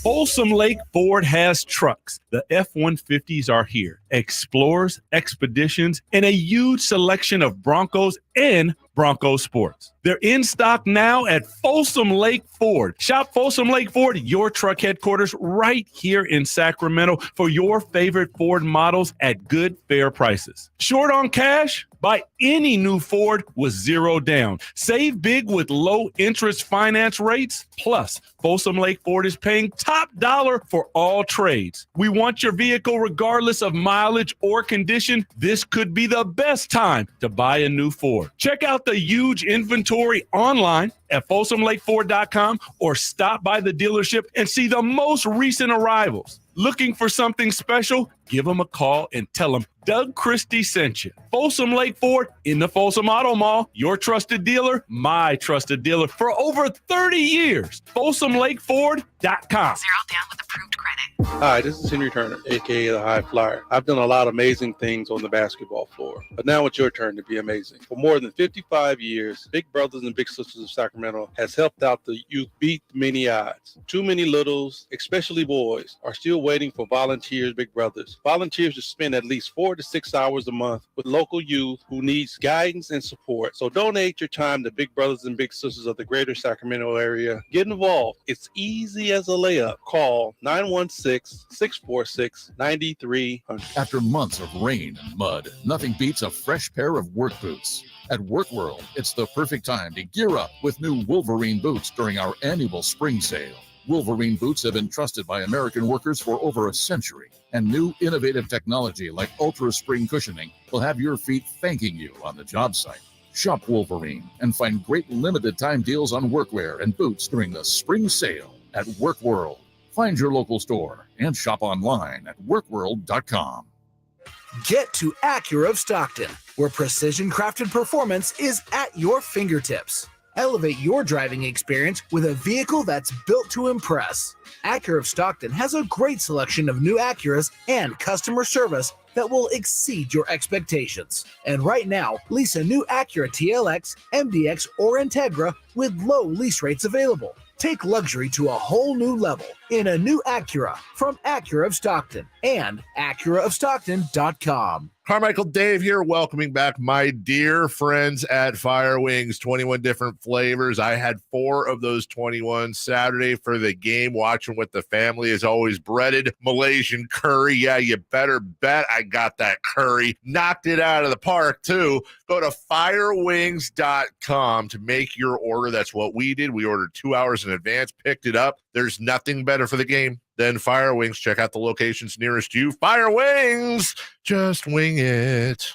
Folsom Lake Ford has trucks. The F-150s are here. Explorers, Expeditions, and a huge selection of Broncos and Bronco Sports. They're in stock now at Folsom Lake Ford. Shop Folsom Lake Ford, your truck headquarters right here in Sacramento for your favorite Ford models at good, fair prices. Short on cash? Buy any new Ford with zero down. Save big with low interest finance rates. Plus, Folsom Lake Ford is paying top dollar for all trades. We want your vehicle regardless of mileage or condition. This could be the best time to buy a new Ford. Check out the huge inventory online at FolsomLake4.com or stop by the dealership and see the most recent arrivals. Looking for something special? Give them a call and tell them Doug Christie sent you. Folsom Lake Ford in the Folsom Auto Mall, your trusted dealer, my trusted dealer for over 30 years. FolsomLakeFord.com. 0 down with approved credit. Hi, this is Henry Turner, a.k.a. the High Flyer. I've done a lot of amazing things on the basketball floor, but now it's your turn to be amazing. For more than 55 years, Big Brothers and Big Sisters of Sacramento has helped out the youth beat many odds. Too many littles, especially boys, are still waiting for volunteers, Big Brothers. Volunteers to spend at least 4 to 6 hours a month with local youth who needs guidance and support. So donate your time to Big Brothers and Big Sisters of the greater Sacramento area. Get involved. It's easy as a layup. Call 916-646-9300. After months of rain and mud, nothing beats a fresh pair of work boots. At Work World, it's the perfect time to gear up with new Wolverine boots during our annual spring sale. Wolverine boots have been trusted by American workers for over a century, and new innovative technology like Ultra Spring cushioning will have your feet thanking you on the job site. Shop Wolverine and find great limited time deals on workwear and boots during the spring sale at Work World. Find your local store and shop online at workworld.com. Get to Acura of Stockton, where precision-crafted performance is at your fingertips. Elevate your driving experience with a vehicle that's built to impress. Acura of Stockton has a great selection of new Acuras and customer service that will exceed your expectations. And right now, lease a new Acura TLX, MDX, or Integra with low lease rates available. Take luxury to a whole new level in a new Acura from Acura of Stockton and AcuraofStockton.com. Carmichael Dave here, welcoming back my dear friends at Fire Wings. 21 different flavors. I had 4 of those 21 Saturday for the game, watching with the family. As always, breaded Malaysian curry. Yeah, you better bet I got that curry. Knocked it out of the park, too. Go to firewings.com to make your order. That's what we did. We ordered 2 hours in advance, picked it up. There's nothing better for the game than Fire Wings. Check out the locations nearest you. Fire Wings, just wing it.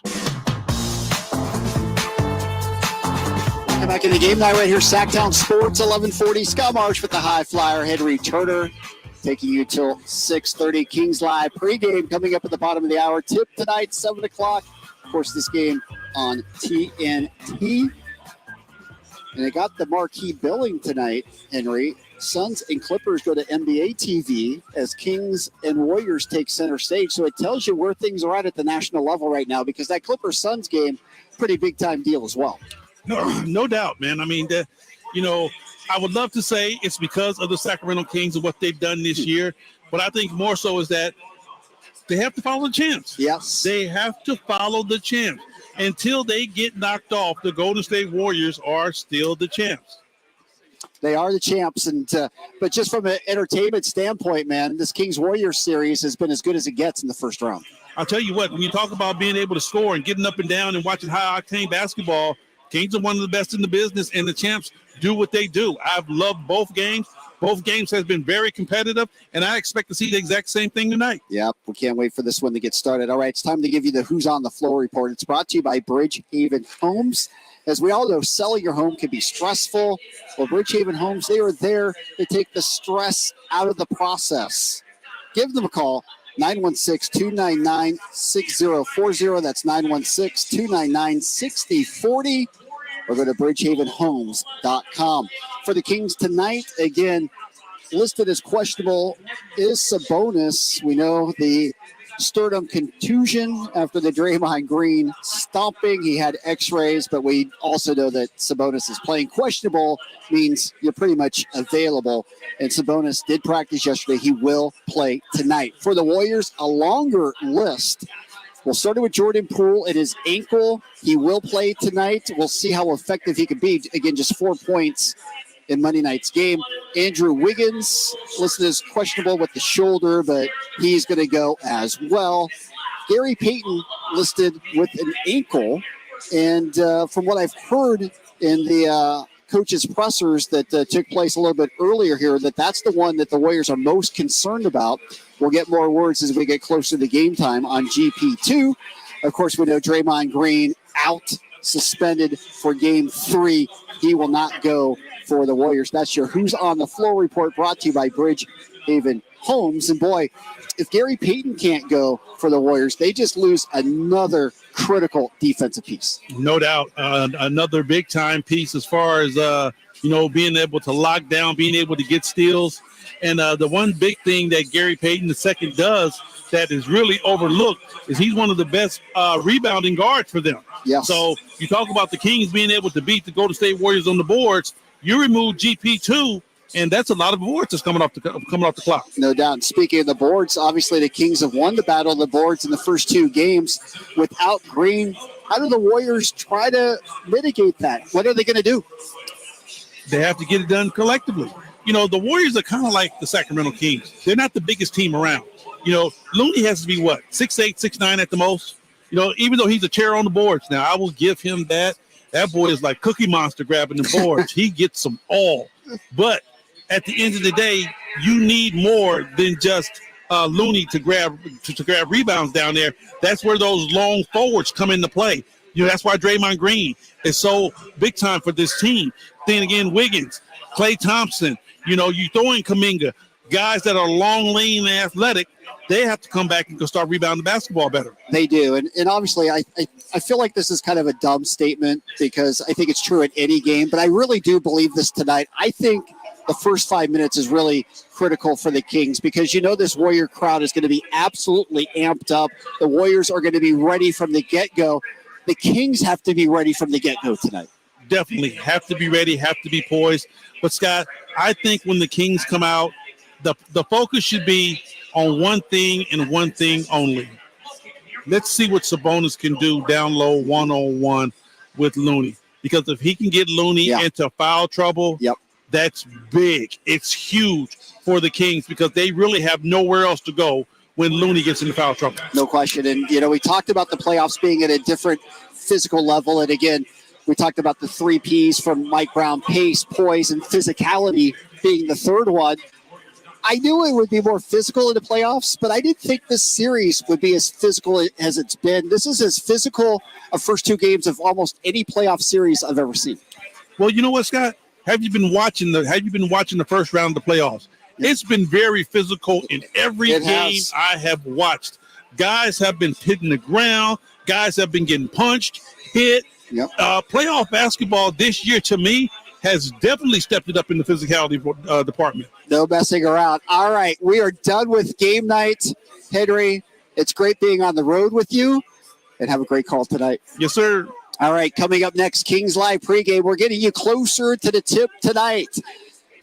And back in the game night right here, Sactown Sports, 1140. Scott Marsh with the High Flyer, Henry Turner, taking you till 6:30. Kings Live pregame coming up at the bottom of the hour. Tip tonight, 7 o'clock. Of course, this game on TNT. And they got the marquee billing tonight, Henry. Suns and Clippers go to NBA TV as Kings and Warriors take center stage. So it tells you where things are at the national level right now, because that Clippers-Suns game, pretty big-time deal as well. No doubt, man. I mean, I would love to say it's because of the Sacramento Kings and what they've done this year, but I think more so is that they have to follow the champs. Yes. They have to follow the champs. Until they get knocked off, the Golden State Warriors are still the champs. They are the champs, but just from an entertainment standpoint, man, this Kings-Warriors series has been as good as it gets in the first round. I'll tell you what, when you talk about being able to score and getting up and down and watching high-octane basketball, Kings are one of the best in the business, and the champs do what they do. I've loved both games. Both games has been very competitive, and I expect to see the exact same thing tonight. Yep, we can't wait for this one to get started. All right, it's time to give you the Who's on the Floor report. It's brought to you by Bridgehaven Homes. As we all know, selling your home can be stressful. Well, Bridgehaven Homes, they are there to take the stress out of the process. Give them a call, 916-299-6040. That's 916-299-6040. Or go to bridgehavenhomes.com. For the Kings tonight, again, listed as questionable is Sabonis. We know the sternum contusion after the Draymond Green stomping. He had x-rays, but we also know that Sabonis is playing. Questionable means you're pretty much available, and Sabonis did practice yesterday. He will play tonight. For the Warriors, a longer list. We'll start with Jordan Poole at his ankle. He will play tonight. We'll see how effective he can be. Again, just 4 points in Monday night's game. Andrew Wiggins listed as questionable with the shoulder, but he's going to go as well. Gary Payton listed with an ankle. And from what I've heard in the coaches' pressers that took place a little bit earlier here, that's the one that the Warriors are most concerned about. We'll get more words as we get closer to game time on GP2. Of course, we know Draymond Green out, suspended for game 3. He will not go for the Warriors. That's your Who's on the Floor report, brought to you by Bridgehaven Homes. And boy, if Gary Payton can't go for the Warriors, they just lose another critical defensive piece. No doubt. Another big-time piece as far as, being able to lock down, being able to get steals. And the one big thing that Gary Payton II does that is really overlooked is he's one of the best rebounding guards for them. Yes. So you talk about the Kings being able to beat the Golden State Warriors on the boards. You remove GP2, and that's a lot of boards that's coming off the clock. No doubt. And speaking of the boards, obviously the Kings have won the battle of the boards in the first two games without Green. How do the Warriors try to mitigate that? What are they going to do? They have to get it done collectively. The Warriors are kind of like the Sacramento Kings. They're not the biggest team around. Looney has to be 6'8", 6'9" at the most. Even though he's a chair on the boards. Now, I will give him that. That boy is like Cookie Monster grabbing the boards. He gets them all. But at the end of the day, you need more than just Looney to grab rebounds down there. That's where those long forwards come into play. That's why Draymond Green is so big time for this team. Then again, Wiggins, Klay Thompson, you throw in Kuminga, guys that are long, lean, and athletic. They have to come back and go start rebounding the basketball better. They do. And obviously, I feel like this is kind of a dumb statement because I think it's true at any game, but I really do believe this tonight. I think the first 5 minutes is really critical for the Kings because this Warrior crowd is going to be absolutely amped up. The Warriors are going to be ready from the get-go. The Kings have to be ready from the get-go tonight. Definitely have to be ready, have to be poised. But, Scott, I think when the Kings come out, the focus should be on one thing and one thing only. Let's see what Sabonis can do down low one-on-one with Looney. Because if he can get Looney into foul trouble, that's big. It's huge for the Kings because they really have nowhere else to go when Looney gets into foul trouble. No question. And, we talked about the playoffs being at a different physical level. And, again, we talked about the 3 Ps from Mike Brown: pace, poise, and physicality being the third one. I knew it would be more physical in the playoffs, but I didn't think this series would be as physical as it's been. This is as physical a first 2 games of almost any playoff series I've ever seen. Well, you know what, Scott? Have you been watching the first round of the playoffs? It's been very physical in every game I have watched. Guys have been hitting the ground. Guys have been getting punched, hit. Playoff basketball this year, to me, has definitely stepped it up in the physicality department. No messing around. All right, we are done with game night. Henry, it's great being on the road with you, and have a great call tonight. Yes, sir. All right, coming up next, Kings Live pregame. We're getting you closer to the tip tonight.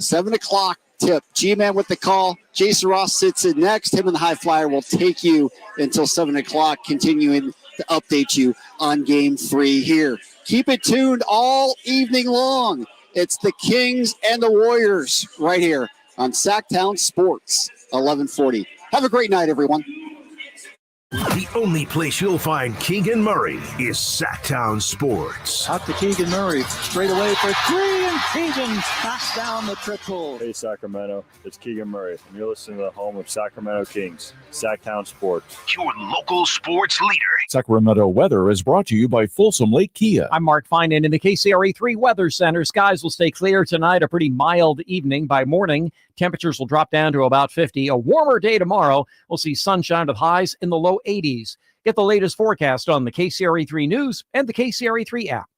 7 o'clock tip. G-Man with the call. Jason Ross sits in next. Him and the High Flyer will take you until 7 o'clock, continuing to update you on Game 3 here. Keep it tuned all evening long. It's the Kings and the Warriors right here on Sactown Sports, 1140. Have a great night, everyone. The only place you'll find Keegan Murray is Sactown Sports. Out to Keegan Murray, straight away for 3, and Keegan knocks down the triple. Hey, Sacramento, it's Keegan Murray, and you're listening to the home of Sacramento Kings, Sactown Sports. Your local sports leader. Sacramento weather is brought to you by Folsom Lake Kia. I'm Mark Finan in the KCRA3 Weather Center. Skies will stay clear tonight, a pretty mild evening. By morning, temperatures will drop down to about 50. A warmer day tomorrow. We'll see sunshine with highs in the low 80s. Get the latest forecast on the KCRA3 News and the KCRA3 app.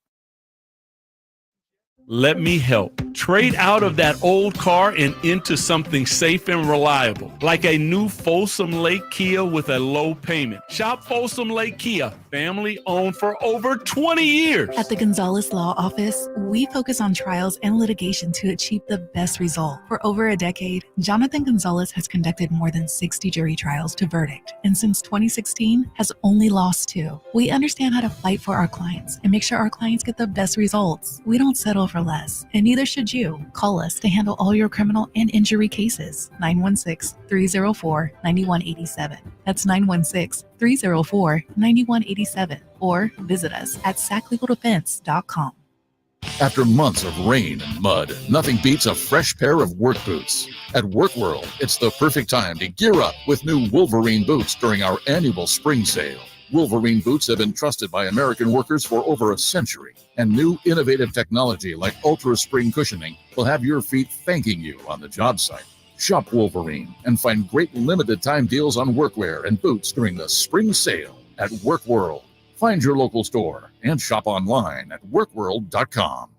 Let me help. Trade out of that old car and into something safe and reliable, like a new Folsom Lake Kia with a low payment. Shop Folsom Lake Kia, family owned for over 20 years. At the Gonzalez Law Office, we focus on trials and litigation to achieve the best result. For over a decade, Jonathan Gonzalez has conducted more than 60 jury trials to verdict, and since 2016 has only lost 2. We understand how to fight for our clients and make sure our clients get the best results. We don't settle for less, and neither should you. Call us to handle all your criminal and injury cases. 916-304-9187. That's 916-304-9187. Or visit us at saclegaldefense.com. After months of rain and mud, nothing beats a fresh pair of work boots. At Work World, it's the perfect time to gear up with new Wolverine boots during our annual spring sale. Wolverine boots have been trusted by American workers for over a century, and new innovative technology like Ultra Spring cushioning will have your feet thanking you on the job site. Shop Wolverine and find great limited time deals on workwear and boots during the spring sale at Work World. Find your local store and shop online at workworld.com.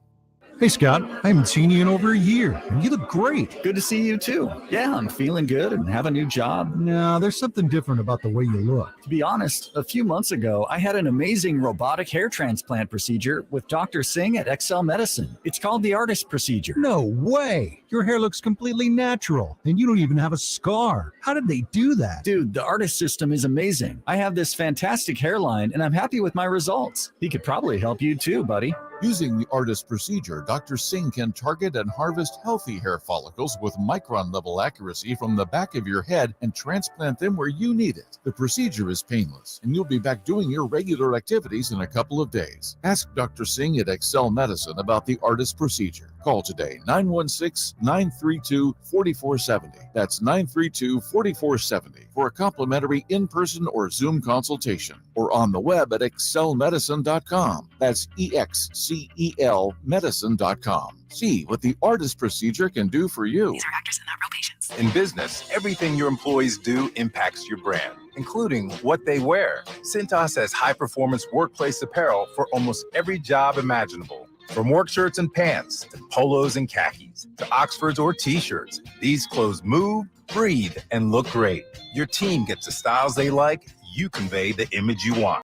Hey, Scott, I haven't seen you in over a year, and you look great. Good to see you, too. Yeah, I'm feeling good and have a new job. No, there's something different about the way you look. To be honest, a few months ago, I had an amazing robotic hair transplant procedure with Dr. Singh at Excel Medicine. It's called the artist procedure. No way. Your hair looks completely natural, and you don't even have a scar. How did they do that? Dude, the artist system is amazing. I have this fantastic hairline, and I'm happy with my results. He could probably help you, too, buddy. Using the artist procedure, Dr. Singh can target and harvest healthy hair follicles with micron-level accuracy from the back of your head and transplant them where you need it. The procedure is painless, and you'll be back doing your regular activities in a couple of days. Ask Dr. Singh at Excel Medicine about the artist procedure. Call today, 916-932-4470. That's 932-4470 for a complimentary in-person or Zoom consultation, or on the web at excelmedicine.com. That's EXCEL medicine.com. See what the artist procedure can do for you. These are actors and not real patients. In business, everything your employees do impacts your brand, including what they wear. Cintas has high-performance workplace apparel for almost every job imaginable. From work shirts and pants, to polos and khakis, to Oxfords or t-shirts, these clothes move, breathe, and look great. Your team gets the styles they like, you convey the image you want.